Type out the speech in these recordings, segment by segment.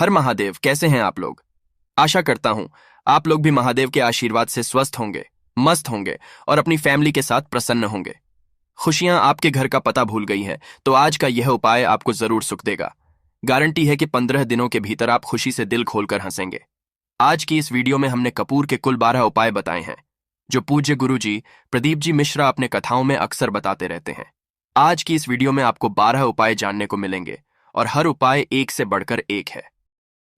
हर महादेव, कैसे हैं आप लोग। आशा करता हूं आप लोग भी महादेव के आशीर्वाद से स्वस्थ होंगे, मस्त होंगे और अपनी फैमिली के साथ प्रसन्न होंगे। खुशियां आपके घर का पता भूल गई हैं, तो आज का यह उपाय आपको जरूर सुख देगा। गारंटी है कि 15 दिनों के भीतर आप खुशी से दिल खोलकर हंसेंगे। आज की इस वीडियो में हमने कपूर के कुल 12 उपाय बताए हैं, जो पूज्य गुरुजी प्रदीप जी मिश्रा अपने कथाओं में अक्सर बताते रहते हैं। आज की इस वीडियो में आपको 12 उपाय जानने को मिलेंगे और हर उपाय एक से बढ़कर एक है।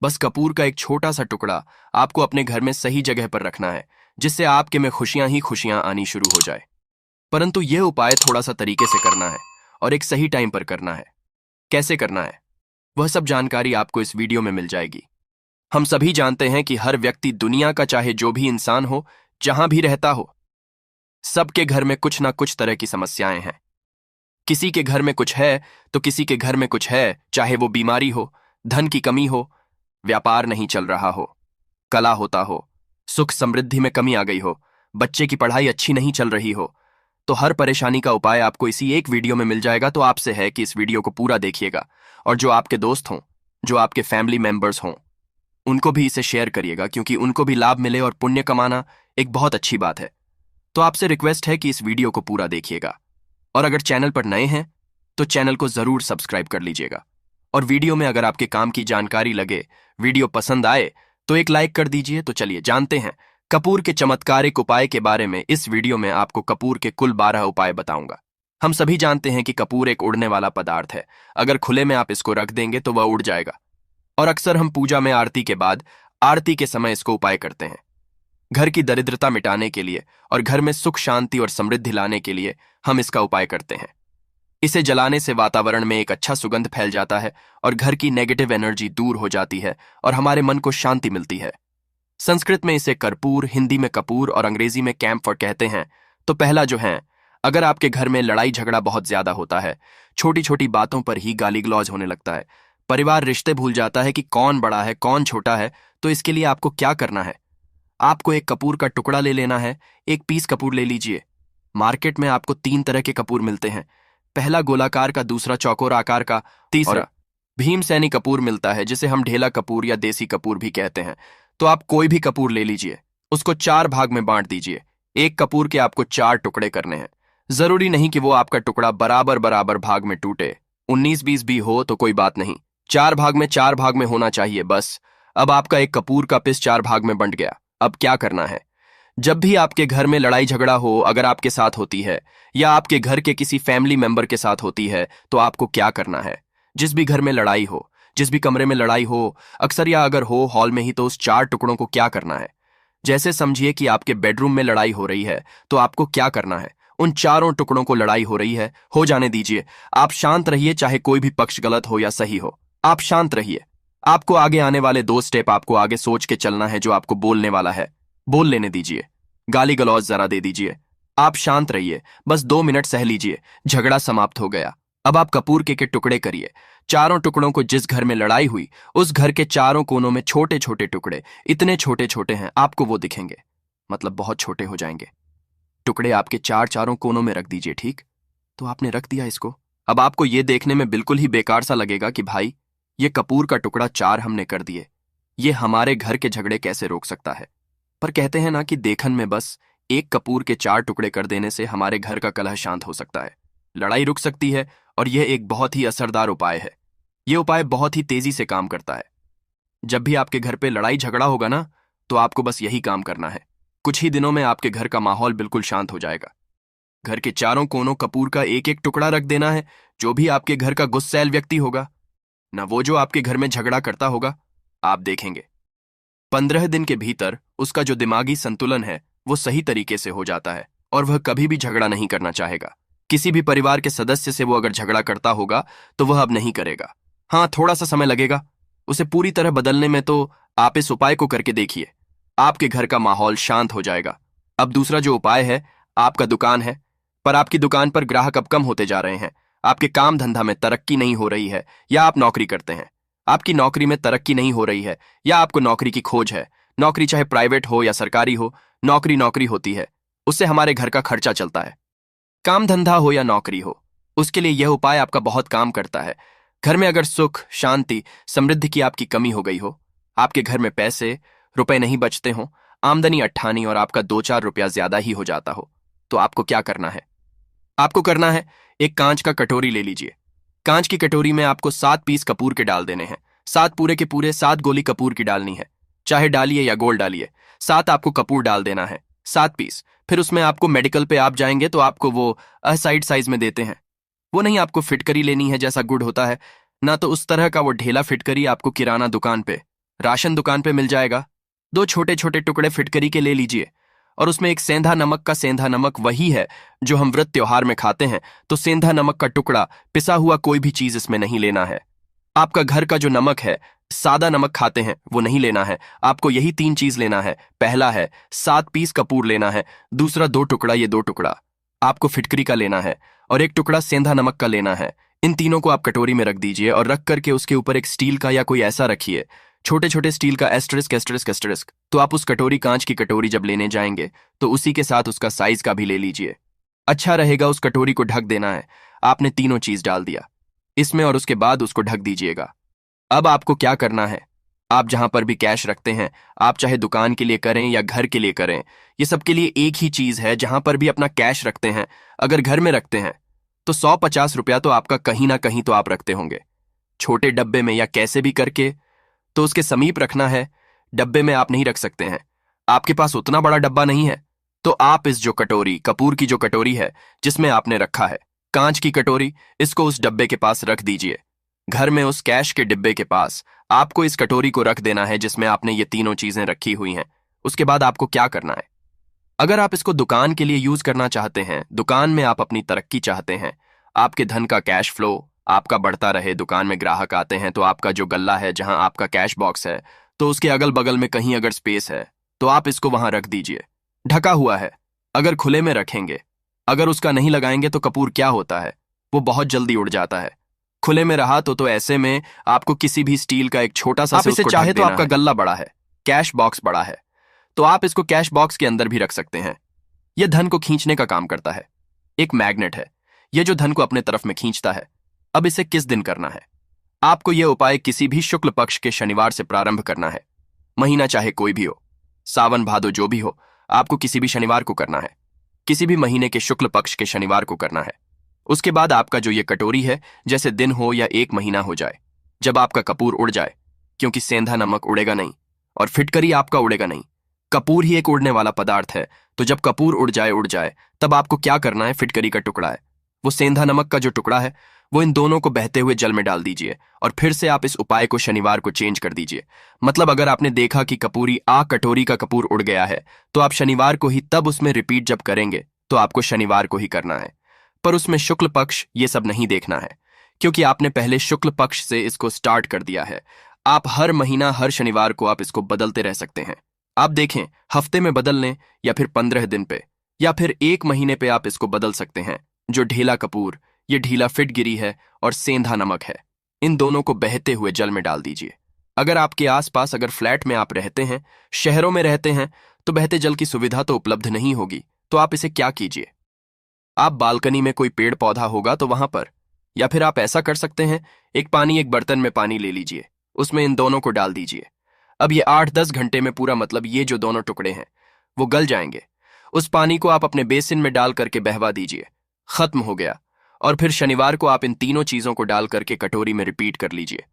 बस कपूर का एक छोटा सा टुकड़ा आपको अपने घर में सही जगह पर रखना है, जिससे आपके में खुशियां ही खुशियां आनी शुरू हो जाए। परंतु यह उपाय थोड़ा सा तरीके से करना है और एक सही टाइम पर करना है। कैसे करना है, वह सब जानकारी आपको इस वीडियो में मिल जाएगी। हम सभी जानते हैं कि हर व्यक्ति, दुनिया का चाहे जो भी इंसान हो, जहां भी रहता हो, सबके घर में कुछ ना कुछ तरह की समस्याएं हैं। किसी के घर में कुछ है तो किसी के घर में कुछ है, चाहे वो बीमारी हो, धन की कमी हो, व्यापार नहीं चल रहा हो, कला होता हो, सुख समृद्धि में कमी आ गई हो, बच्चे की पढ़ाई अच्छी नहीं चल रही हो। तो हर परेशानी का उपाय आपको इसी एक वीडियो में मिल जाएगा। तो आपसे है कि इस वीडियो को पूरा देखिएगा और जो आपके दोस्त हों, जो आपके फैमिली मेंबर्स हों, उनको भी इसे शेयर करिएगा, क्योंकि उनको भी लाभ मिले और पुण्य कमाना एक बहुत अच्छी बात है। तो आपसे रिक्वेस्ट है कि इस वीडियो को पूरा देखिएगा और अगर चैनल पर नए हैं तो चैनल को जरूर सब्सक्राइब कर लीजिएगा। और वीडियो में अगर आपके काम की जानकारी लगे, वीडियो पसंद आए तो एक लाइक कर दीजिए। तो चलिए जानते हैं कपूर के चमत्कारिक उपाय के बारे में। इस वीडियो में आपको कपूर के कुल 12 उपाय बताऊंगा। हम सभी जानते हैं कि कपूर एक उड़ने वाला पदार्थ है। अगर खुले में आप इसको रख देंगे तो वह उड़ जाएगा। और अक्सर हम पूजा में आरती के बाद, आरती के समय इसको उपाय करते हैं। घर की दरिद्रता मिटाने के लिए और घर में सुख शांति और समृद्धि लाने के लिए हम इसका उपाय करते हैं। इसे जलाने से वातावरण में एक अच्छा सुगंध फैल जाता है और घर की नेगेटिव एनर्जी दूर हो जाती है और हमारे मन को शांति मिलती है। संस्कृत में इसे कर्पूर, हिंदी में कपूर और अंग्रेजी में कैम्फर कहते हैं। तो पहला जो है, अगर आपके घर में लड़ाई झगड़ा बहुत ज्यादा होता है, छोटी छोटी बातों पर ही गाली गलौज होने लगता है, परिवार रिश्ते भूल जाता है कि कौन बड़ा है कौन छोटा है, तो इसके लिए आपको क्या करना है, आपको एक कपूर का टुकड़ा ले लेना है। एक पीस कपूर ले लीजिए। मार्केट में आपको 3 तरह के कपूर मिलते हैं। पहला गोलाकार का, दूसरा चौकोर आकार का, तीसरा भीमसेनी कपूर मिलता है, जिसे हम ढेला कपूर या देसी कपूर भी कहते हैं। तो आप कोई भी कपूर ले लीजिए, उसको 4 भाग में बांट दीजिए। एक कपूर के आपको 4 टुकड़े करने हैं। जरूरी नहीं कि वो आपका टुकड़ा बराबर बराबर भाग में टूटे, 19-20 भी हो तो कोई बात नहीं, 4 भाग में होना चाहिए बस। अब आपका एक कपूर का पीस 4 भाग में बंट गया। अब क्या करना है, जब भी आपके घर में लड़ाई झगड़ा हो, अगर आपके साथ होती है या आपके घर के किसी फैमिली मेंबर के साथ होती है, तो आपको क्या करना है। जिस भी घर में लड़ाई हो, जिस भी कमरे में लड़ाई हो, अक्सर या अगर हो हॉल में ही, तो उस 4 टुकड़ों को क्या करना है। जैसे समझिए कि आपके बेडरूम में लड़ाई हो रही है, तो आपको क्या करना है, उन 4 टुकड़ों को लड़ाई हो रही है, हो जाने दीजिए। आप शांत रहिए, चाहे कोई भी पक्ष गलत हो या सही हो, आप शांत रहिए। आपको आगे आने वाले 2 स्टेप आपको आगे सोच के चलना है। जो आपको बोलने वाला है, बोल लेने दीजिए, गाली गलौज जरा दे दीजिए। आप शांत रहिए, बस 2 मिनट सह लीजिए, झगड़ा समाप्त हो गया। अब आप कपूर के टुकड़े करिए। 4 टुकड़ों को जिस घर में लड़ाई हुई, उस घर के 4 कोनों में छोटे छोटे टुकड़े, इतने छोटे छोटे हैं आपको वो दिखेंगे, मतलब बहुत छोटे हो जाएंगे। टुकड़े आपके 4 कोनों में रख दीजिए। ठीक, तो आपने रख दिया इसको। अब आपको ये देखने में बिल्कुल ही बेकार सा लगेगा कि भाई, ये कपूर का टुकड़ा 4 हमने कर दिए, ये हमारे घर के झगड़े कैसे रोक सकता है। पर कहते हैं ना कि देखन में बस एक कपूर के 4 टुकड़े कर देने से हमारे घर का कलह शांत हो सकता है, लड़ाई रुक सकती है। और यह एक बहुत ही असरदार उपाय है। यह उपाय बहुत ही तेजी से काम करता है। जब भी आपके घर पे लड़ाई झगड़ा होगा ना, तो आपको बस यही काम करना है। कुछ ही दिनों में आपके घर का माहौल बिल्कुल शांत हो जाएगा। घर के 4 कोनों कपूर का एक एक टुकड़ा रख देना है। जो भी आपके घर का गुस्सैल व्यक्ति होगा ना, वो जो आपके घर में झगड़ा करता होगा, आप देखेंगे 15 दिन के भीतर उसका जो दिमागी संतुलन है वो सही तरीके से हो जाता है और वह कभी भी झगड़ा नहीं करना चाहेगा। किसी भी परिवार के सदस्य से वो अगर झगड़ा करता होगा तो वह अब नहीं करेगा। हाँ, थोड़ा सा समय लगेगा उसे पूरी तरह बदलने में, तो आप इस उपाय को करके देखिए, आपके घर का माहौल शांत हो जाएगा। अब दूसरा जो उपाय है, आपका दुकान है, पर आपकी दुकान पर ग्राहक अब कम होते जा रहे हैं, आपके काम धंधा में तरक्की नहीं हो रही है, या आप नौकरी करते हैं, आपकी नौकरी में तरक्की नहीं हो रही है, या आपको नौकरी की खोज है। नौकरी चाहे प्राइवेट हो या सरकारी हो, नौकरी नौकरी होती है, उससे हमारे घर का खर्चा चलता है। काम धंधा हो या नौकरी हो, उसके लिए यह उपाय आपका बहुत काम करता है। घर में अगर सुख, शांति, समृद्धि की आपकी कमी हो गई हो, आपके घर में पैसे, रुपए नहीं बचते हो, आमदनी अट्ठानी और आपका 2-4 रुपया ज्यादा ही हो जाता हो, तो आपको क्या करना है? आपको करना है, एक कांच का कटोरी ले लीजिए। कांच की कटोरी में आपको 7 पीस कपूर के डाल देने हैं। 7 पूरे के पूरे 7 गोली कपूर की डालनी है, चाहे डालिए या गोल डालिए। 7 आपको कपूर डाल देना है, 7 पीस। फिर उसमें आपको मेडिकल पे आप जाएंगे तो आपको वो असाइड साइज में देते हैं। वो नहीं, आपको फिटकरी लेनी है जैसा गुड़ होता है ना, तो उस तरह का वो ढेला फिटकरी आपको किराना दुकान पे, राशन दुकान पे मिल जाएगा। 2 छोटे छोटे टुकड़े फिटकरी के ले लीजिए और उसमें एक सेंधा नमक का, सेंधा नमक वही है जो हम व्रत त्योहार में खाते हैं, तो सेंधा नमक का टुकड़ा, पिसा हुआ कोई भी चीज इसमें नहीं लेना है। आपका घर का जो नमक है, सादा नमक खाते हैं, वो नहीं लेना है। आपको यही 3 चीज लेना है। पहला है 7 पीस कपूर लेना है, दूसरा 2 टुकड़ा, ये 2 टुकड़ा आपको फिटकरी का लेना है और 1 टुकड़ा सेंधा नमक का लेना है। इन तीनों को आप कटोरी में रख दीजिए और रख करके उसके ऊपर एक स्टील का या कोई ऐसा रखिए, छोटे छोटे स्टील का एस्टरिस्क एस्टरिस्क एस्टरिस्क। तो आप उस कटोरी, कांच की कटोरी जब लेने जाएंगे तो उसी के साथ उसका साइज का भी ले लीजिए। अच्छा रहेगा, उस कटोरी को ढक देना है। आपने तीनों चीज डाल दिया इसमें और उसके बाद उसको ढक दीजिएगा। अब आपको क्या करना है, आप जहां पर भी कैश रखते हैं, आप चाहे दुकान के लिए करें या घर के लिए करें, ये सब के लिए एक ही चीज है। जहां पर भी अपना कैश रखते हैं, अगर घर में रखते हैं तो 150 रुपया तो आपका कहीं ना कहीं तो आप रखते होंगे, छोटे डब्बे में या कैसे भी करके, तो उसके समीप रखना है। डब्बे में आप नहीं रख सकते हैं, आपके पास उतना बड़ा डब्बा नहीं है, तो आप इस जो कटोरी, कपूर की जो कटोरी है जिसमें आपने रखा है, कांच की कटोरी, इसको उस डब्बे के पास रख दीजिए। घर में उस कैश के डिब्बे के पास आपको इस कटोरी को रख देना है जिसमें आपने ये तीनों चीजें रखी हुई हैं। उसके बाद आपको क्या करना है, अगर आप इसको दुकान के लिए यूज करना चाहते हैं, दुकान में आप अपनी तरक्की चाहते हैं, आपके धन का कैश फ्लो आपका बढ़ता रहे, दुकान में ग्राहक आते हैं, तो आपका जो गल्ला है, जहां आपका कैश बॉक्स है, तो उसके अगल बगल में कहीं अगर स्पेस है तो आप इसको वहां रख दीजिए। ढका हुआ है, अगर खुले में रखेंगे, अगर उसका नहीं लगाएंगे तो कपूर क्या होता है, वो बहुत जल्दी उड़ जाता है। खुले में रहा तो ऐसे में आपको किसी भी स्टील का एक छोटा सा, आप इसे चाहे तो आपका गल्ला बड़ा है, कैश बॉक्स बड़ा है, तो आप इसको कैश बॉक्स के अंदर भी रख सकते हैं। यह धन को खींचने का काम करता है, एक मैग्नेट है यह जो धन को अपने तरफ में खींचता है। अब इसे किस दिन करना है, आपको यह उपाय किसी भी शुक्ल पक्ष के शनिवार से प्रारंभ करना है। महीना चाहे कोई भी हो, सावन भादो जो भी हो, आपको किसी भी शनिवार को करना है, किसी भी महीने के शुक्ल पक्ष के शनिवार को करना है। उसके बाद आपका जो ये कटोरी है, जैसे दिन हो या 1 महीना हो जाए, जब आपका कपूर उड़ जाए, क्योंकि सेंधा नमक उड़ेगा नहीं और फिटकरी आपका उड़ेगा नहीं, कपूर ही एक उड़ने वाला पदार्थ है, तो जब कपूर उड़ जाए तब आपको क्या करना है, फिटकरी का टुकड़ा है, वो सेंधा नमक का जो टुकड़ा है, वो इन दोनों को बहते हुए जल में डाल दीजिए और फिर से आप इस उपाय को शनिवार को चेंज कर दीजिए। मतलब अगर आपने देखा कि कपूरी कटोरी का कपूर उड़ गया है, तो आप शनिवार को ही तब उसमें रिपीट जब करेंगे तो आपको शनिवार को ही करना है, पर उसमें शुक्ल पक्ष ये सब नहीं देखना है, क्योंकि आपने पहले शुक्ल पक्ष से इसको स्टार्ट कर दिया है। आप हर महीना, हर शनिवार को आप इसको बदलते रह सकते हैं। आप देखें, हफ्ते में बदल लें या फिर 15 दिन पे या फिर 1 महीने पे आप इसको बदल सकते हैं। जो ढीला कपूर, ये ढीला फिटगिरी है और सेंधा नमक है, इन दोनों को बहते हुए जल में डाल दीजिए। अगर आपके आसपास, अगर फ्लैट में आप रहते हैं, शहरों में रहते हैं, तो बहते जल की सुविधा तो उपलब्ध नहीं होगी, तो आप इसे क्या कीजिए, आप बालकनी में कोई पेड़ पौधा होगा तो वहां पर, या फिर आप ऐसा कर सकते हैं, एक बर्तन में पानी ले लीजिए, उसमें इन दोनों को डाल दीजिए। अब ये 8-10 घंटे में पूरा, मतलब ये जो दोनों टुकड़े हैं वो गल जाएंगे। उस पानी को आप अपने बेसिन में डाल करके बहवा दीजिए, खत्म हो गया। और फिर शनिवार को आप इन तीनों चीजों को डाल करके कटोरी में रिपीट कर लीजिए।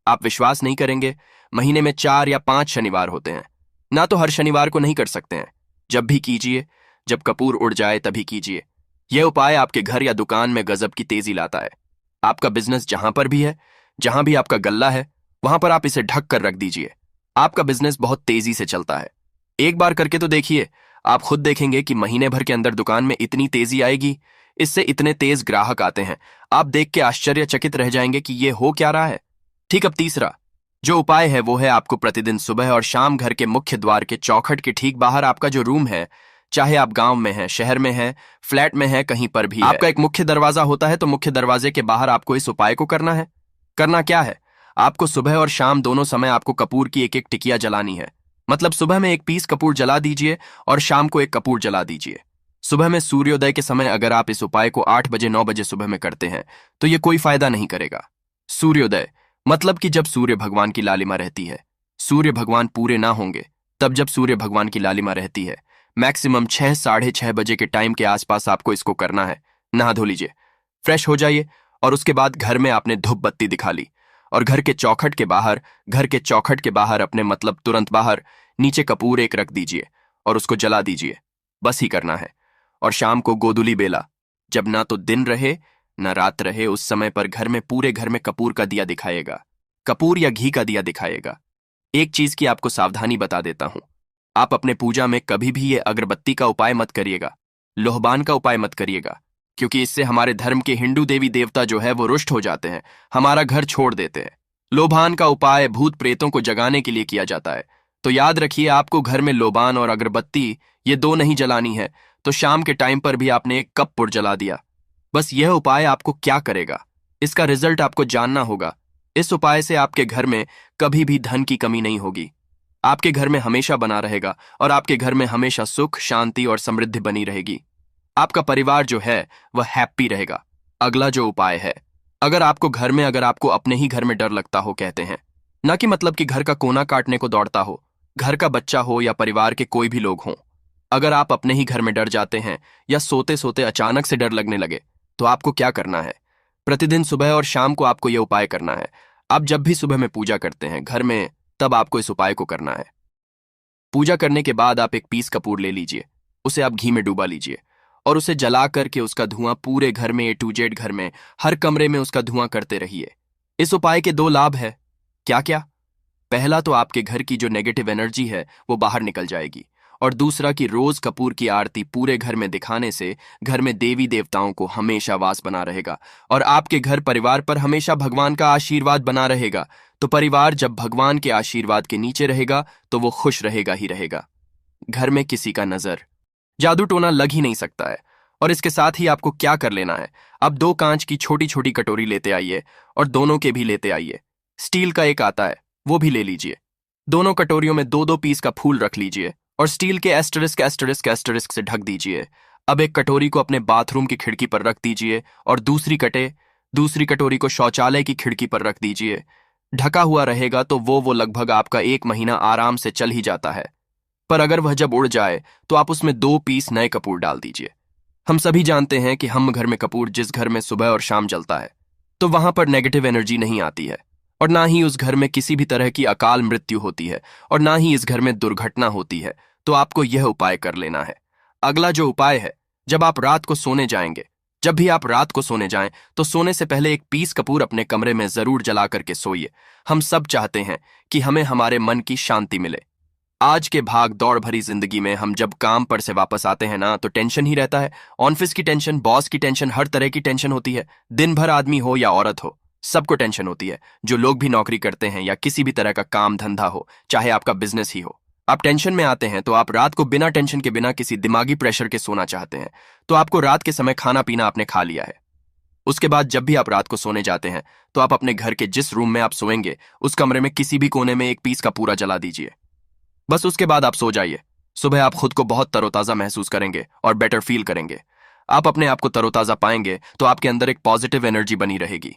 आप विश्वास नहीं करेंगे, महीने में 4 या 5 शनिवार होते हैं, ना तो हर शनिवार को नहीं कर सकते हैं, जब भी कीजिए, जब कपूर उड़ जाए तभी कीजिए। यह उपाय आपके घर या दुकान में गजब की तेजी लाता है। आपका बिजनेस जहां पर भी है, जहां भी आपका गल्ला है, वहां पर आप इसे ढक कर रख दीजिए। आपका बिजनेस बहुत तेजी से चलता है। एक बार करके तो देखिए, आप खुद देखेंगे कि महीने भर के अंदर दुकान में इतनी तेजी आएगी, इससे इतने तेज ग्राहक आते हैं, आप देख के आश्चर्यचकित रह जाएंगे कि ये हो क्या रहा है। ठीक, अब तीसरा जो उपाय है वो है, आपको प्रतिदिन सुबह और शाम घर के मुख्य द्वार के चौखट के ठीक बाहर आपका जो रूम है, चाहे आप गांव में हैं, शहर में हैं, फ्लैट में हैं, कहीं पर भी आपका एक मुख्य दरवाजा होता है, तो मुख्य दरवाजे के बाहर आपको इस उपाय को करना है। करना क्या है, आपको सुबह और शाम दोनों समय आपको कपूर की एक टिकिया जलानी है। मतलब सुबह में 1 पीस कपूर जला दीजिए और शाम को 1 कपूर जला दीजिए। सुबह में सूर्योदय के समय अगर आप इस उपाय को 8 बजे 9 बजे सुबह में करते हैं तो ये कोई फायदा नहीं करेगा। सूर्योदय मतलब कि जब सूर्य भगवान की लालिमा रहती है। सूर्य भगवान पूरे ना होंगे तब जब सूर्य भगवान की लालिमा रहती है। मैक्सिमम 6 साढ़े 6 बजे के टाइम के आसपास आपको इसको करना है। नहा धो लीजिए, फ्रेश हो जाइए और उसके बाद घर में आपने धूप बत्ती दिखा ली और घर के चौखट के बाहर अपने मतलब तुरंत बाहर नीचे कपूर एक रख दीजिए और उसको जला दीजिए। बस ही करना है। और शाम को गोधूली बेला, जब ना तो दिन रहे ना रात रहे, उस समय पर पूरे घर में कपूर का दिया दिखाएगा, कपूर या घी का दिया दिखाएगा। एक चीज की आपको सावधानी बता देता हूं, आप अपने पूजा में कभी भी ये अगरबत्ती का उपाय मत करिएगा, लोहबान का उपाय मत करिएगा, क्योंकि इससे हमारे धर्म के हिंदू देवी देवता जो है वो रुष्ट हो जाते हैं, हमारा घर छोड़ देते हैं। लोबान का उपाय भूत प्रेतों को जगाने के लिए किया जाता है। तो याद रखिए, आपको घर में लोबान और अगरबत्ती ये दो नहीं जलानी है। तो शाम के टाइम पर भी आपने एक कप पुर जला दिया। बस यह उपाय आपको क्या करेगा, इसका रिजल्ट आपको जानना होगा। इस उपाय से आपके घर में कभी भी धन की कमी नहीं होगी, आपके घर में हमेशा बना रहेगा और आपके घर में हमेशा सुख शांति और समृद्धि बनी रहेगी। आपका परिवार जो है वह हैप्पी रहेगा। अगला जो उपाय है, अगर आपको अपने ही घर में डर लगता हो, कहते हैं ना कि मतलब कि घर का कोना काटने को दौड़ता हो, घर का बच्चा हो या परिवार के कोई भी लोग हों, अगर आप अपने ही घर में डर जाते हैं या सोते सोते अचानक से डर लगने लगे, तो आपको क्या करना है? प्रतिदिन सुबह और शाम को आपको यह उपाय करना है। आप जब भी सुबह में पूजा करते हैं घर में, तब आपको इस उपाय को करना है। पूजा करने के बाद आप एक पीस कपूर ले लीजिए, उसे आप घी में डुबा लीजिए और उसे जला करके उसका धुआं पूरे घर में A to Z घर में हर कमरे में उसका धुआं करते रहिए। इस उपाय के 2 लाभ है। क्या क्या? पहला तो आपके घर की जो नेगेटिव एनर्जी है वो बाहर निकल जाएगी, और दूसरा कि रोज कपूर की आरती पूरे घर में दिखाने से घर में देवी देवताओं को हमेशा वास बना रहेगा और आपके घर परिवार पर हमेशा भगवान का आशीर्वाद बना रहेगा। तो परिवार जब भगवान के आशीर्वाद के नीचे रहेगा तो वो खुश रहेगा ही रहेगा। घर में किसी का नजर जादू टोना लग ही नहीं सकता है। और इसके साथ ही आपको क्या कर लेना है, अब 2 कांच की छोटी छोटी कटोरी लेते आइए और दोनों के भी लेते आइए। स्टील का एक आता है, वो भी ले लीजिए। दोनों कटोरियों में 2-2 पीस का फूल रख लीजिए और स्टील के एस्टरिस्क से ढक दीजिए। अब एक कटोरी को अपने बाथरूम की खिड़की पर रख दीजिए और दूसरी कटोरी को शौचालय की खिड़की पर रख दीजिए। ढका हुआ रहेगा तो वो लगभग आपका 1 महीना आराम से चल ही जाता है। पर अगर वह जब उड़ जाए तो आप उसमें 2 पीस नए कपूर डाल दीजिए। हम सभी जानते हैं कि हम घर में कपूर जिस घर में सुबह और शाम जलता है तो वहां पर नेगेटिव एनर्जी नहीं आती है, और ना ही उस घर में किसी भी तरह की अकाल मृत्यु होती है, और ना ही इस घर में दुर्घटना होती है। तो आपको यह उपाय कर लेना है। अगला जो उपाय है, जब भी आप रात को सोने जाएं तो सोने से पहले एक पीस कपूर अपने कमरे में जरूर जला करके सोइए। हम सब चाहते हैं कि हमें हमारे मन की शांति मिले। आज के भाग दौड़ भरी जिंदगी में हम जब काम पर से वापस आते हैं ना, तो टेंशन ही रहता है। ऑफिस की टेंशन, बॉस की टेंशन, हर तरह की टेंशन होती है। दिन भर आदमी हो या औरत हो, सबको टेंशन होती है। जो लोग भी नौकरी करते हैं या किसी भी तरह का काम धंधा हो, चाहे आपका बिजनेस ही हो, आप टेंशन में आते हैं तो आप रात को बिना टेंशन के, बिना किसी दिमागी प्रेशर के सोना चाहते हैं। तो आपको रात के समय खाना पीना आपने खा लिया है। उसके बाद जब भी आप रात को सोने जाते हैं तो आप अपने घर के जिस रूम में आप सोएंगे उस कमरे में किसी भी कोने में एक पीस का पूरा जला दीजिए। बस उसके बाद आप सो जाइए। सुबह आप खुद को बहुत तरोताजा महसूस करेंगे और बेटर फील करेंगे। आप अपने आप को तरोताजा पाएंगे तो आपके अंदर एक पॉजिटिव एनर्जी बनी रहेगी।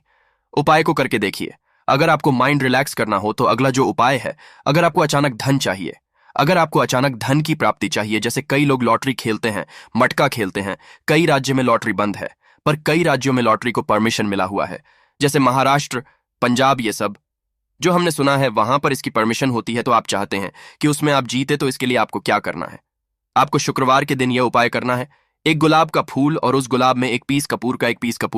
उपाय को करके देखिए। अगर आपको माइंड रिलैक्स करना हो तो अगला जो उपाय है, अगर आपको अचानक धन चाहिए, अगर आपको अचानक धन की प्राप्ति चाहिए, जैसे कई लोग लॉटरी खेलते हैं, मटका खेलते हैं, कई राज्य में लॉटरी बंद है पर कई राज्यों में लॉटरी को परमिशन मिला हुआ है, जैसे महाराष्ट्र, पंजाब, ये सब जो हमने सुना है वहां पर इसकी परमिशन होती है। तो आप चाहते हैं कि उसमें आप जीते, तो इसके लिए आपको क्या करना है? आपको शुक्रवार के दिन यह उपाय करना है। एक गुलाब का फूल और उस गुलाब में एक पीस कपूर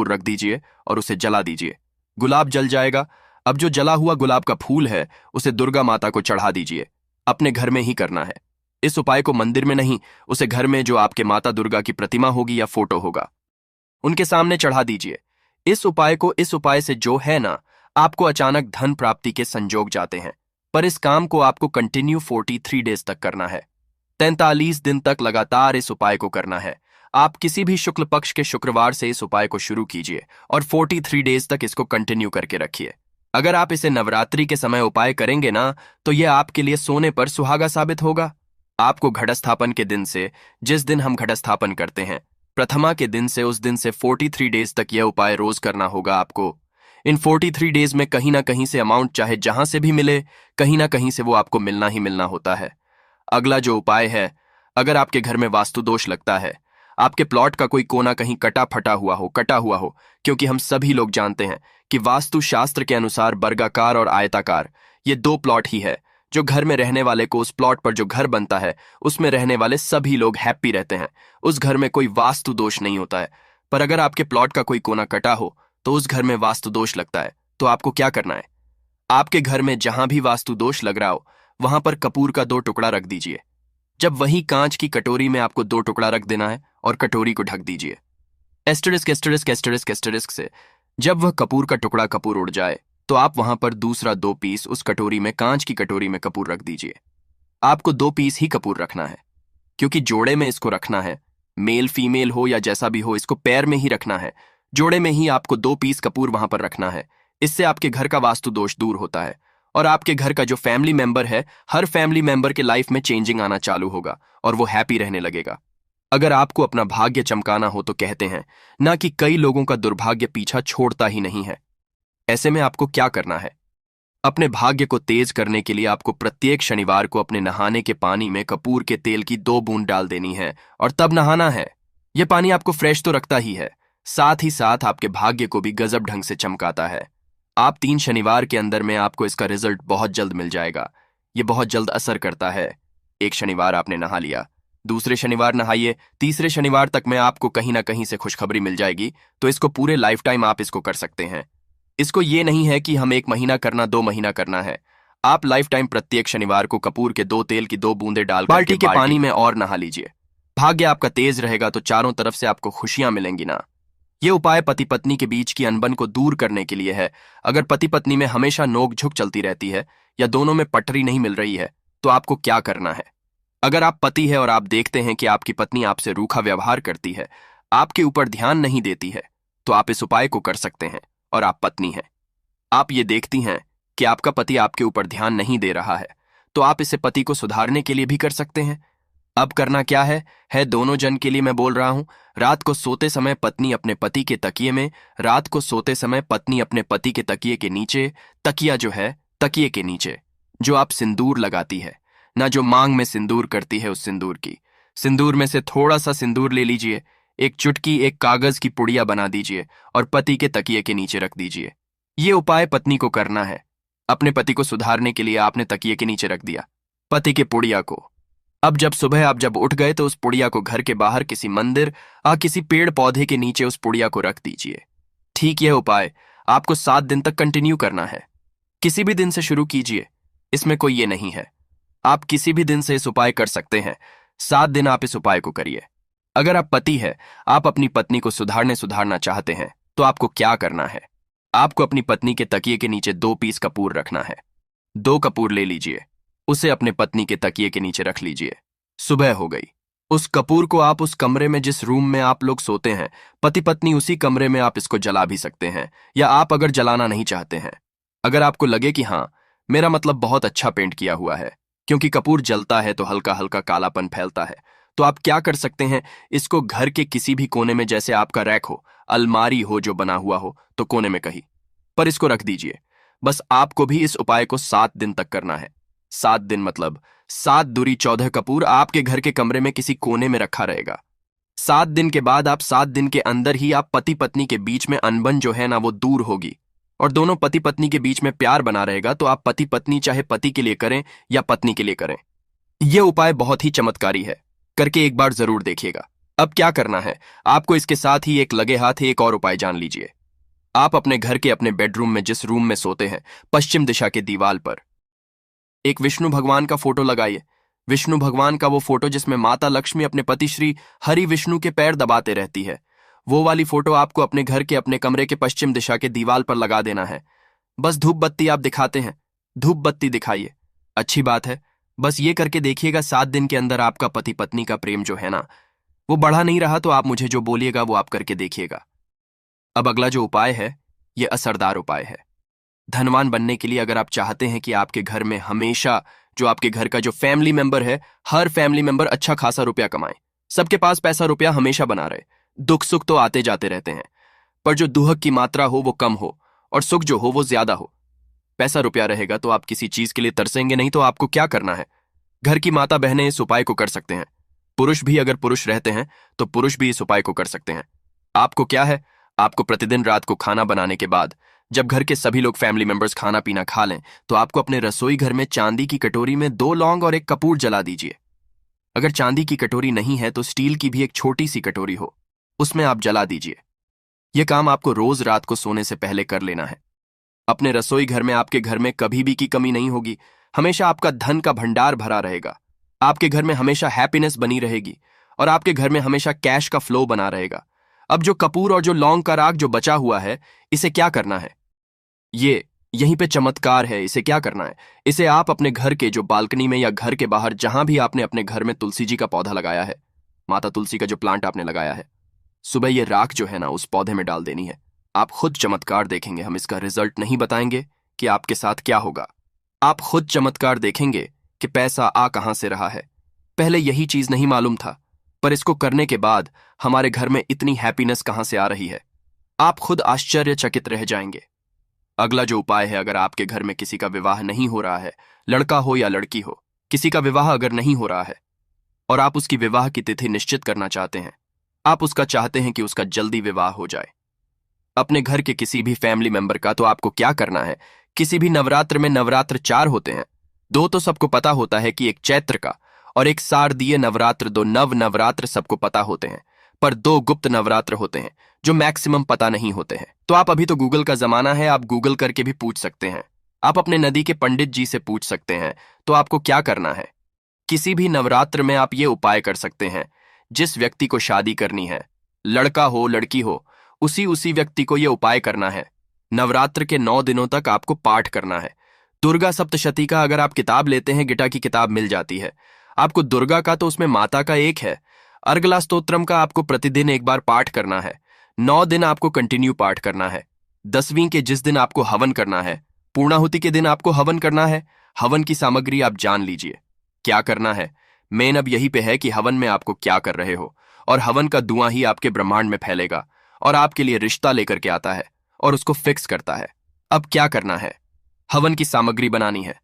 रख दीजिए और उसे जला दीजिए। गुलाब जल जाएगा। अब जो जला हुआ गुलाब का फूल है उसे दुर्गा माता को चढ़ा दीजिए। अपने घर में ही करना है। इस उपाय को मंदिर में नहीं, उसे घर में जो आपके माता दुर्गा की प्रतिमा होगी या फोटो होगा उनके सामने चढ़ा दीजिए। इस उपाय से जो है ना, आपको अचानक धन प्राप्ति के संजोग जाते हैं। पर इस काम को आपको कंटिन्यू 43 डेज तक करना है। 43 दिन तक लगातार इस उपाय को करना है। आप किसी भी शुक्ल पक्ष के शुक्रवार से इस उपाय को शुरू कीजिए और 43 डेज तक इसको कंटिन्यू करके रखिए। अगर आप इसे नवरात्रि के समय उपाय करेंगे ना, तो यह आपके लिए सोने पर सुहागा साबित होगा। आपको घटस्थापन के दिन से, जिस दिन हम घटस्थापन करते हैं, प्रथमा के दिन से, उस दिन से 43 डेज तक यह उपाय रोज करना होगा आपको। इन 43 डेज में कहीं ना कहीं से अमाउंट चाहे जहां से भी मिले, कहीं ना कहीं से वो आपको मिलना ही मिलना होता है। अगला जो उपाय है, अगर आपके घर में वास्तु दोष लगता है, आपके प्लॉट का कोई कोना कहीं कटा हुआ हो, क्योंकि हम सभी लोग जानते हैं कि वास्तु शास्त्र के अनुसार वर्गाकार और आयताकार ये दो प्लॉट ही है जो घर में रहने वाले को, उस प्लॉट पर जो घर बनता है उसमें रहने वाले सभी लोग हैप्पी रहते हैं, उस घर में कोई वास्तु दोष नहीं होता है। पर अगर आपके प्लॉट का कोई कोना कटा हो तो उस घर में वास्तु दोष लगता है, तो आपको क्या करना है? आपके घर में जहां भी वास्तु दोष लग रहा हो वहां पर कपूर का 2 टुकड़ा रख दीजिए। जब वही कांच की कटोरी में आपको 2 टुकड़ा रख देना है और कटोरी को ढक दीजिए। एस्टरिस्क एस्टरिस्क एस्टरिस्क एस्टरिस्क से जब वह कपूर का टुकड़ा कपूर उड़ जाए तो आप वहां पर दूसरा 2 पीस उस कटोरी में, कांच की कटोरी में कपूर रख दीजिए। आपको 2 पीस ही कपूर रखना है, क्योंकि जोड़े में इसको रखना है, मेल फीमेल हो या जैसा भी हो, इसको पैर में ही रखना है, जोड़े में ही आपको 2 पीस कपूर वहां पर रखना है। इससे आपके घर का वास्तु दोष दूर होता है और आपके घर का जो फैमिली मेंबर है, हर फैमिली मेंबर के लाइफ में चेंजिंग आना चालू होगा और वो हैप्पी रहने लगेगा। अगर आपको अपना भाग्य चमकाना हो तो कहते हैं ना कि कई लोगों का दुर्भाग्य पीछा छोड़ता ही नहीं है। ऐसे में आपको क्या करना है? अपने भाग्य को तेज करने के लिए आपको प्रत्येक शनिवार को अपने नहाने के पानी में कपूर के तेल की 2 बूंद डाल देनी है और तब नहाना है। यह पानी आपको फ्रेश तो रखता ही है, साथ ही साथ आपके भाग्य को भी गजब ढंग से चमकाता है। आप 3 शनिवार के अंदर में आपको इसका रिजल्ट बहुत जल्द मिल जाएगा। यह बहुत जल्द असर करता है। एक शनिवार आपने नहा लिया, दूसरे शनिवार नहाइए, तीसरे शनिवार तक में आपको कहीं ना कहीं से खुशखबरी मिल जाएगी। तो इसको पूरे लाइफ टाइम आप इसको कर सकते हैं। इसको ये नहीं है कि हम 1 महीना करना, 2 महीना करना है। आप लाइफ टाइम प्रत्येक शनिवार को कपूर के 2 तेल की 2 बूंदे डाल बाल्टी के पानी में और नहा लीजिए। भाग्य आपका तेज रहेगा तो चारों तरफ से आपको खुशियां मिलेंगी ना। ये उपाय पति पत्नी के बीच की अनबन को दूर करने के लिए है। अगर पति पत्नी में हमेशा नोक झुक चलती रहती है या दोनों में पटरी नहीं मिल रही है तो आपको क्या करना है? अगर आप पति है और आप देखते हैं कि आपकी पत्नी आपसे रूखा व्यवहार करती है, आपके ऊपर ध्यान नहीं देती है, तो आप इस उपाय को कर सकते हैं। और आप पत्नी हैं, आप ये देखती हैं कि आपका पति आपके ऊपर ध्यान नहीं दे रहा है, तो आप इसे पति को सुधारने के लिए भी कर सकते हैं। अब करना क्या है दोनों जन के लिए मैं बोल रहा हूं। रात को सोते समय पत्नी अपने पति के तकिए में, रात को सोते समय पत्नी अपने पति के तकिए के नीचे, तकिया जो है तकिए के नीचे, जो आप सिंदूर लगाती है ना, जो मांग में सिंदूर करती है, उस सिंदूर में से थोड़ा सा सिंदूर ले लीजिए, एक चुटकी एक कागज की पुड़िया बना दीजिए और पति के तकिए के नीचे रख दीजिए। ये उपाय पत्नी को करना है। अपने पति को सुधारने के लिए आपने तकिए के नीचे रख दिया पति के पुड़िया को। अब जब सुबह आप जब उठ गए तो उस पुड़िया को घर के बाहर किसी मंदिर या किसी पेड़ पौधे के नीचे उस पुड़िया को रख दीजिए। ठीक, यह उपाय आपको 7 दिन तक कंटिन्यू करना है। किसी भी दिन से शुरू कीजिए, इसमें कोई ये नहीं है। आप किसी भी दिन से इस उपाय कर सकते हैं। 7 दिन आप इस उपाय को करिए। अगर आप पति है, आप अपनी पत्नी को सुधारना चाहते हैं, तो आपको क्या करना है? आपको अपनी पत्नी के तकिए के नीचे 2 पीस कपूर रखना है। 2 कपूर ले लीजिए, उसे अपने पत्नी के तकिए के नीचे रख लीजिए। सुबह हो गई, उस कपूर को आप उस कमरे में, जिस रूम में आप लोग सोते हैं, पति पत्नी, उसी कमरे में आप इसको जला भी सकते हैं। या आप अगर जलाना नहीं चाहते हैं, अगर आपको लगे कि हाँ, मेरा मतलब बहुत अच्छा पेंट किया हुआ है, क्योंकि कपूर जलता है तो हल्का हल्का कालापन फैलता है, तो आप क्या कर सकते हैं, इसको घर के किसी भी कोने में, जैसे आपका रैक हो, अलमारी हो जो बना हुआ हो, तो कोने में कहीं पर इसको रख दीजिए। बस आपको भी इस उपाय को 7 दिन तक करना है। 7 दिन मतलब 7 दूरी 14 कपूर आपके घर के कमरे में किसी कोने में रखा रहेगा। 7 दिन के बाद, आप 7 दिन के अंदर ही आप पति पत्नी के बीच में अनबन जो है ना, वो दूर होगी और दोनों पति पत्नी के बीच में प्यार बना रहेगा। तो आप पति पत्नी चाहे पति के लिए करें या पत्नी के लिए करें, यह उपाय बहुत ही चमत्कारी है, करके एक बार जरूर देखिएगा। अब क्या करना है, आपको इसके साथ ही एक लगे हाथ एक और उपाय जान लीजिए। आप अपने घर के अपने बेडरूम में, जिस रूम में सोते हैं, पश्चिम दिशा के दीवार पर एक विष्णु भगवान का फोटो लगाइए। विष्णु भगवान का वो फोटो जिसमें माता लक्ष्मी अपने पति श्री हरि विष्णु के पैर दबाते रहती है, वो वाली फोटो आपको अपने घर के अपने कमरे के पश्चिम दिशा के दीवार पर लगा देना है। बस धूप बत्ती आप दिखाते हैं, धूप बत्ती दिखाइए, अच्छी बात है। बस ये करके देखिएगा, 7 दिन के अंदर आपका पति पत्नी का प्रेम जो है ना, वो बढ़ा नहीं रहा तो आप मुझे जो बोलिएगा वो आप करके देखिएगा। अब अगला जो उपाय है, ये असरदार उपाय है। धनवान बनने के लिए अगर आप चाहते हैं कि आपके घर में हमेशा, जो आपके घर का जो फैमिली मेंबर है, हर फैमिली मेंबर अच्छा खासा रुपया कमाए, सबके पास पैसा रुपया हमेशा बना रहे, दुख सुख तो आते जाते रहते हैं, पर जो दुहक की मात्रा हो वो कम हो और सुख जो हो वो ज्यादा हो। पैसा रुपया रहेगा तो आप किसी चीज के लिए तरसेंगे नहीं, तो आपको क्या करना है? घर की माता बहनें इस उपाय को कर सकते हैं। पुरुष भी अगर पुरुष रहते हैं तो पुरुष भी इस उपाय को कर सकते हैं। आपको क्या है, आपको प्रतिदिन रात को खाना बनाने के बाद जब घर के सभी लोग फैमिली मेंबर्स खाना पीना खा लें तो आपको अपने रसोई घर में चांदी की कटोरी में 2 लौंग और एक कपूर जला दीजिए। अगर चांदी की कटोरी नहीं है तो स्टील की भी एक छोटी सी कटोरी हो, उसमें आप जला दीजिए। यह काम आपको रोज रात को सोने से पहले कर लेना है। अपने रसोई घर में आपके घर में कभी भी की कमी नहीं होगी। हमेशा आपका धन का भंडार भरा रहेगा। आपके घर में हमेशा हैप्पीनेस बनी रहेगी और आपके घर में हमेशा कैश का फ्लो बना रहेगा। अब जो कपूर और जो लौंग का राग जो बचा हुआ है, इसे क्या करना है? ये यहीं पे चमत्कार है। इसे क्या करना है? इसे आप अपने घर के जो बालकनी में या घर के बाहर जहां भी आपने अपने घर में तुलसी जी का पौधा लगाया है, माता तुलसी का जो प्लांट आपने लगाया है, सुबह ये राख जो है ना उस पौधे में डाल देनी है। आप खुद चमत्कार देखेंगे। हम इसका रिजल्ट नहीं बताएंगे कि आपके साथ क्या होगा। आप खुद चमत्कार देखेंगे कि पैसा आ कहां से रहा है। पहले यही चीज नहीं मालूम था, पर इसको करने के बाद हमारे घर में इतनी हैप्पीनेस कहां से आ रही है, आप खुद आश्चर्यचकित रह जाएंगे। अगला जो उपाय है, अगर आपके घर में किसी का विवाह नहीं हो रहा है, लड़का हो या लड़की हो, किसी का विवाह अगर नहीं हो रहा है और आप उसकी विवाह की तिथि निश्चित करना चाहते हैं, आप उसका चाहते हैं कि उसका जल्दी विवाह हो जाए अपने घर के किसी भी फैमिली मेंबर का, तो आपको क्या करना है? किसी भी नवरात्र में नवरात्र 4 होते हैं। 2 तो सबको पता होता है कि एक चैत्र का और एक शारदीय नवरात्र, 2 नव नवरात्र सबको पता होते हैं, पर 2 गुप्त नवरात्र होते हैं जो मैक्सिमम पता नहीं होते हैं। तो आप अभी तो गूगल का जमाना है, आप गूगल करके भी पूछ सकते हैं। आप अपने नदी के पंडित जी से पूछ सकते हैं। तो आपको क्या करना है? किसी भी नवरात्र में आप ये उपाय कर सकते हैं। जिस व्यक्ति को शादी करनी है, लड़का हो लड़की हो, उसी व्यक्ति को यह उपाय करना है। नवरात्र के 9 दिनों तक आपको पाठ करना है। दुर्गा सप्तशती का अगर आप किताब लेते हैं, गीता की किताब मिल जाती है आपको। दुर्गा का तो उसमें माता का एक है। अर्गला स्तोत्रम का आपको प्रतिदिन एक बार पाठ करना है। 9 दिन आपको कंटिन्यू पाठ करना है। 10वीं के जिस दिन आपको हवन करना है, पूर्णाहुति के दिन आपको हवन करना है। हवन की सामग्री आप जान लीजिए क्या करना है। मेन अब यही पे है कि हवन में आपको क्या कर रहे हो, और हवन का धुआं ही आपके ब्रह्मांड में फैलेगा और आपके लिए रिश्ता लेकर के आता है और उसको फिक्स करता है। अब क्या करना है? हवन की सामग्री बनानी है।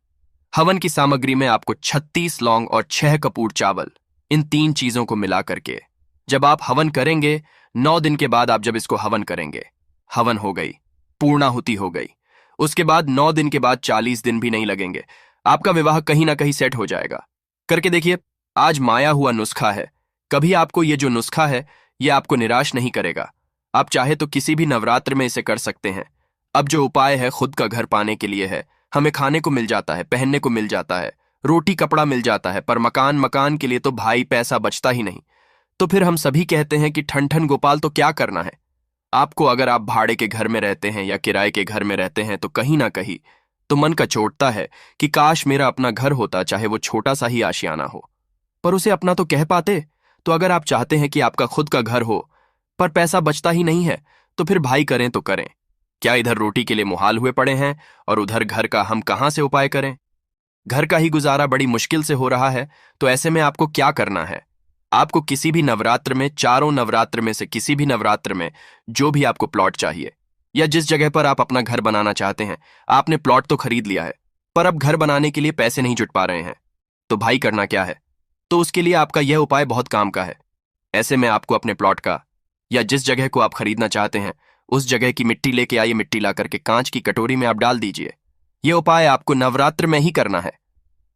हवन की सामग्री में आपको 36 लौंग और 6 कपूर चावल, इन 3 चीजों को मिला करके जब आप हवन करेंगे, 9 दिन के बाद आप जब इसको हवन करेंगे, हवन हो गई, पूर्णाहुति हो गई। उसके बाद 9 दिन के बाद 40 दिन भी नहीं लगेंगे, आपका विवाह कहीं ना कहीं सेट हो जाएगा। करके देखिए, आज माया हुआ नुस्खा है। कभी आपको ये जो नुस्खा है ये आपको निराश नहीं करेगा। आप चाहे तो किसी भी नवरात्र में इसे कर सकते हैं। अब जो उपाय है खुद का घर पाने के लिए है। हमें खाने को मिल जाता है, पहनने को मिल जाता है, रोटी कपड़ा मिल जाता है, पर मकान के लिए तो भाई पैसा बचता ही नहीं। तो फिर हम सभी कहते हैं कि ठन ठन गोपाल, तो क्या करना है आपको? अगर आप भाड़े के घर में रहते हैं या किराए के घर में रहते हैं तो कहीं ना कहीं तो मन कचोटता है कि काश मेरा अपना घर होता, चाहे वो छोटा सा ही आशियाना हो, पर उसे अपना तो कह पाते। तो अगर आप चाहते हैं कि आपका खुद का घर हो पर पैसा बचता ही नहीं है, तो फिर भाई करें तो करें। क्या इधर रोटी के लिए मुहाल हुए पड़े हैं और उधर घर का हम कहां से उपाय करें? घर का ही गुजारा बड़ी मुश्किल से हो रहा है। तो ऐसे में आपको क्या करना है? आपको किसी भी नवरात्र में, चारों नवरात्र में से किसी भी नवरात्र में जो भी आपको प्लॉट चाहिए या जिस जगह पर आप अपना घर बनाना चाहते हैं, आपने प्लॉट तो खरीद लिया है पर अब घर बनाने के लिए पैसे नहीं जुट पा रहे हैं, तो भाई करना क्या है? तो उसके लिए आपका यह उपाय बहुत काम का है। ऐसे में आपको अपने प्लॉट का या जिस जगह को आप खरीदना चाहते हैं उस जगह की मिट्टी लेके आइए। मिट्टी ला करके कांच की कटोरी में आप डाल दीजिए। यह उपाय आपको नवरात्र में ही करना है।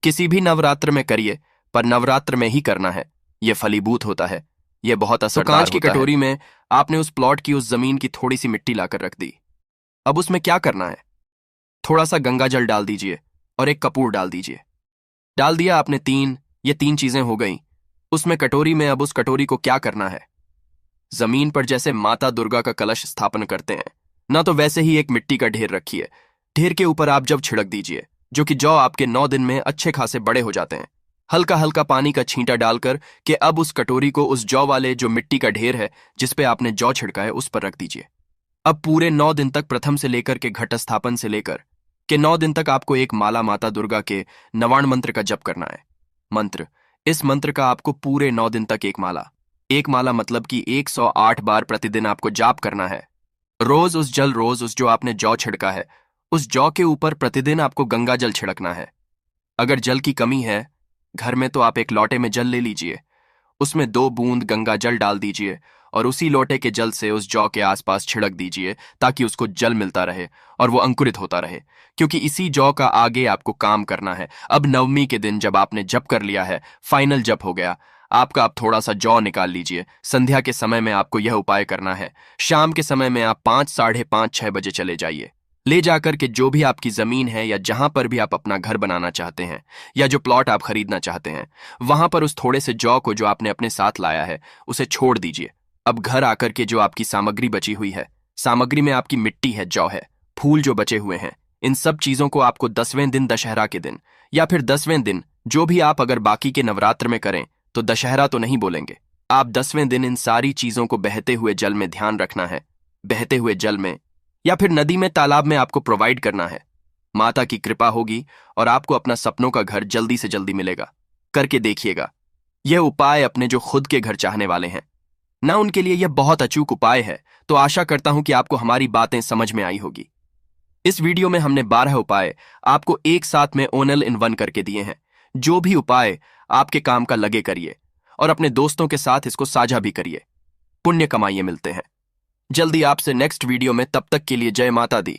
किसी भी नवरात्र में करिए, पर नवरात्र में ही करना है। यह फलीभूत होता है, यह बहुत असरदार होता है। कांच की कटोरी में आपने उस प्लॉट की, उस जमीन की थोड़ी सी मिट्टी लाकर रख दी। अब उसमें क्या करना है? थोड़ा सा गंगा जल डाल दीजिए और एक कपूर डाल दीजिए। डाल दिया आपने 3, ये 3 चीजें हो गई उसमें कटोरी में। अब उस कटोरी को क्या करना है? जमीन पर जैसे माता दुर्गा का कलश स्थापन करते हैं ना, तो वैसे ही एक मिट्टी का ढेर रखिए। ढेर के ऊपर आप जब छिड़क दीजिए, जो कि जौ आपके 9 दिन में अच्छे खासे बड़े हो जाते हैं। हल्का हल्का पानी का छींटा डालकर कि अब उस कटोरी को उस जौ वाले जो मिट्टी का ढेर है जिस पे आपने जौ छिड़का है उस पर रख दीजिए। अब पूरे 9 दिन तक, प्रथम से लेकर के घट स्थापन से लेकर के 9 दिन तक आपको एक माला माता दुर्गा के नवाण मंत्र का जप करना है। मंत्र, इस मंत्र का आपको पूरे 9 दिन तक एक माला मतलब कि 108 बार प्रतिदिन आपको जाप करना है। रोज उस जो आपने जौ छिड़का है, उस जौ के ऊपर प्रतिदिन आपको गंगा जल छिड़कना है। अगर जल की कमी है घर में तो आप एक लोटे में जल ले लीजिए, उसमें 2 बूंद गंगा जल डाल दीजिए और उसी लोटे के जल से उस जौ के आसपास छिड़क दीजिए ताकि उसको जल मिलता रहे और वो अंकुरित होता रहे, क्योंकि इसी जौ का आगे आपको काम करना है। अब नवमी के दिन जब आपने जप कर लिया है, फाइनल जप हो गया आपका, आप थोड़ा सा जौ निकाल लीजिए। संध्या के समय में आपको यह उपाय करना है। शाम के समय में आप 5, साढ़े 5, 6 बजे चले जाइए। ले जाकर के जो भी आपकी जमीन है या जहां पर भी आप अपना घर बनाना चाहते हैं या जो प्लॉट आप खरीदना चाहते हैं, वहां पर उस थोड़े से जौ को जो आपने अपने साथ लाया है उसे छोड़ दीजिए। अब घर आकर के जो आपकी सामग्री बची हुई है, सामग्री में आपकी मिट्टी है, जौ है, फूल जो बचे हुए हैं, इन सब चीजों को आपको 10वें दिन, दशहरा के दिन या फिर 10वें दिन, जो भी आप अगर बाकी के नवरात्र में करें तो दशहरा तो नहीं बोलेंगे, आप 10वें दिन इन सारी चीजों को बहते हुए जल में ध्यान रखना है। बहते हुए जल में या फिर नदी में, तालाब में आपको प्रोवाइड करना है। माता की कृपा होगी और आपको अपना सपनों का घर जल्दी से जल्दी मिलेगा। करके देखिएगा। यह उपाय अपने जो खुद के घर चाहने वाले हैं ना, उनके लिए यह बहुत अचूक उपाय है। तो आशा करता हूं कि आपको हमारी बातें समझ में आई होगी। इस वीडियो में हमने 12 उपाय आपको एक साथ में ऑल इन वन करके दिए हैं। जो भी उपाय आपके काम का लगे करिए और अपने दोस्तों के साथ इसको साझा भी करिए। पुण्य कमाइए। मिलते हैं जल्दी आपसे नेक्स्ट वीडियो में, तब तक के लिए जय माता दी।